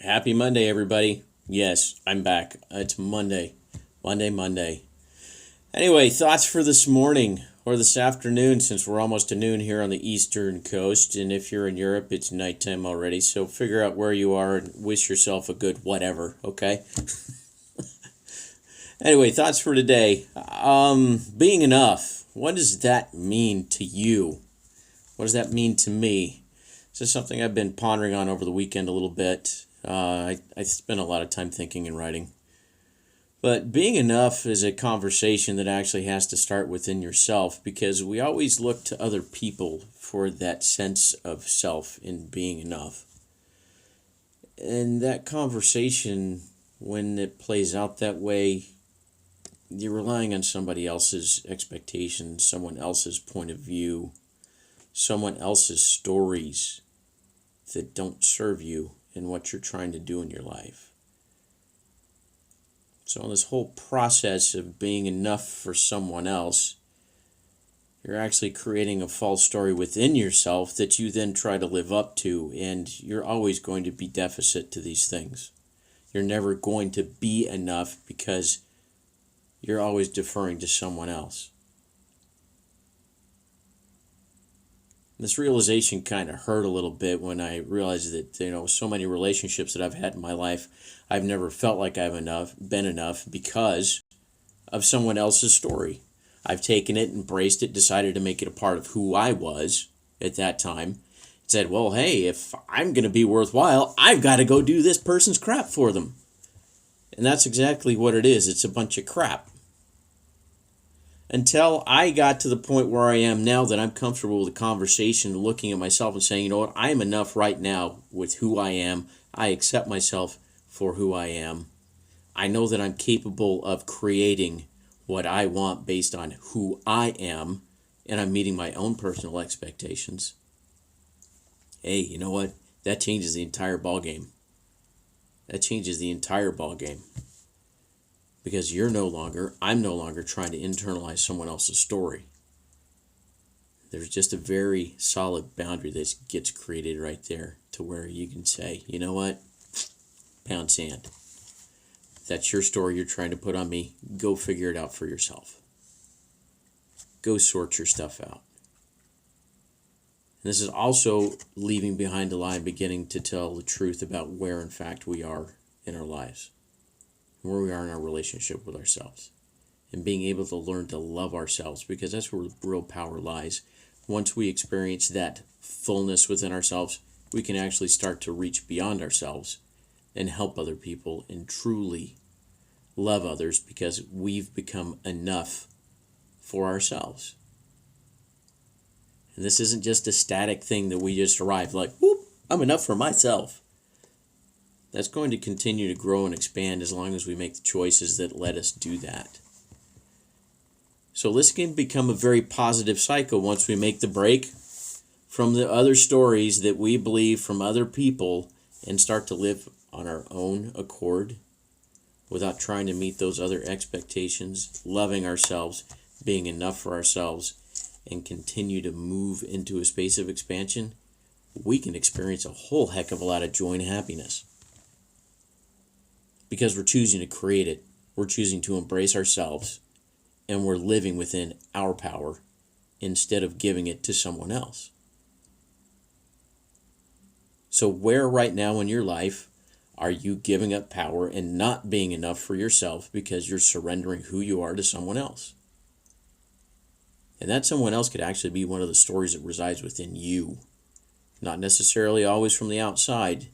Happy Monday, everybody. Yes, I'm back. It's Monday. Monday. Anyway, thoughts for this morning or this afternoon, since we're almost to noon here on the eastern coast. And if you're in Europe, it's nighttime already. So figure out where you are and wish yourself a good whatever, okay? Anyway, thoughts for today. Being enough. What does that mean to you? What does that mean to me? This is something I've been pondering on over the weekend a little bit. I spent a lot of time thinking and writing. But being enough is a conversation that actually has to start within yourself, because we always look to other people for that sense of self in being enough. And that conversation, when it plays out that way, you're relying on somebody else's expectations, someone else's point of view, someone else's stories that don't serve you in what you're trying to do in your life. So in this whole process of being enough for someone else, you're actually creating a false story within yourself that you then try to live up to, and you're always going to be deficit to these things. You're never going to be enough because you're always deferring to someone else. This realization kind of hurt a little bit when I realized that, so many relationships that I've had in my life, I've never felt like I've been enough because of someone else's story. I've taken it, embraced it, decided to make it a part of who I was at that time. Said, well, hey, if I'm going to be worthwhile, I've got to go do this person's crap for them. And that's exactly what it is. It's a bunch of crap. Until I got to the point where I am now, that I'm comfortable with the conversation, looking at myself and saying, you know what, I am enough right now with who I am. I accept myself for who I am. I know that I'm capable of creating what I want based on who I am, and I'm meeting my own personal expectations. Hey, you know what? That changes the entire ballgame. Because I'm no longer trying to internalize someone else's story. There's just a very solid boundary that gets created right there to where you can say, you know what? Pound sand. If that's your story you're trying to put on me, go figure it out for yourself. Go sort your stuff out. And this is also leaving behind a lie and beginning to tell the truth about where, in fact, we are in our lives. Where we are in our relationship with ourselves, and being able to learn to love ourselves, because that's where the real power lies. Once we experience that fullness within ourselves, we can actually start to reach beyond ourselves and help other people and truly love others, because we've become enough for ourselves. And this isn't just a static thing that we just arrive like, whoop, I'm enough for myself. That's going to continue to grow and expand as long as we make the choices that let us do that. So this can become a very positive cycle once we make the break from the other stories that we believe from other people and start to live on our own accord without trying to meet those other expectations, loving ourselves, being enough for ourselves, and continue to move into a space of expansion. We can experience a whole heck of a lot of joy and happiness. Because we're choosing to create it, we're choosing to embrace ourselves, and we're living within our power instead of giving it to someone else. So where right now in your life are you giving up power and not being enough for yourself because you're surrendering who you are to someone else? And that someone else could actually be one of the stories that resides within you, not necessarily always from the outside.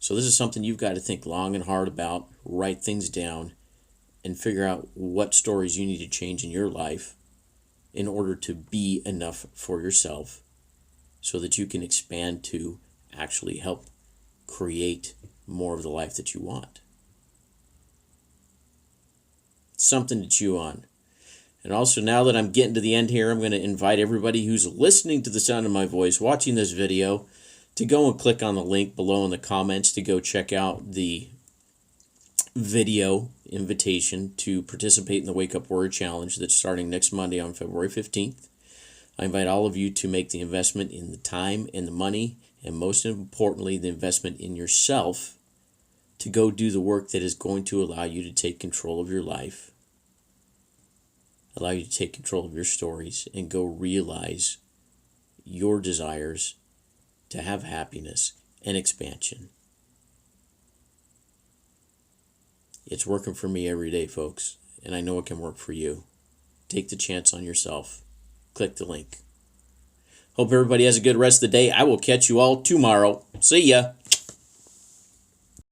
So this is something you've got to think long and hard about, write things down, and figure out what stories you need to change in your life in order to be enough for yourself so that you can expand to actually help create more of the life that you want. It's something to chew on. And also, now that I'm getting to the end here, I'm going to invite everybody who's listening to the sound of my voice, watching this video, to go and click on the link below in the comments to go check out the video invitation to participate in the Wake Up Warrior Challenge that's starting next Monday on February 15th. I invite all of you to make the investment in the time and the money, and most importantly, the investment in yourself to go do the work that is going to allow you to take control of your life, allow you to take control of your stories, and go realize your desires to have happiness and expansion. It's working for me every day, folks, and I know it can work for you. Take the chance on yourself. Click the link. Hope everybody has a good rest of the day. I will catch you all tomorrow. See ya.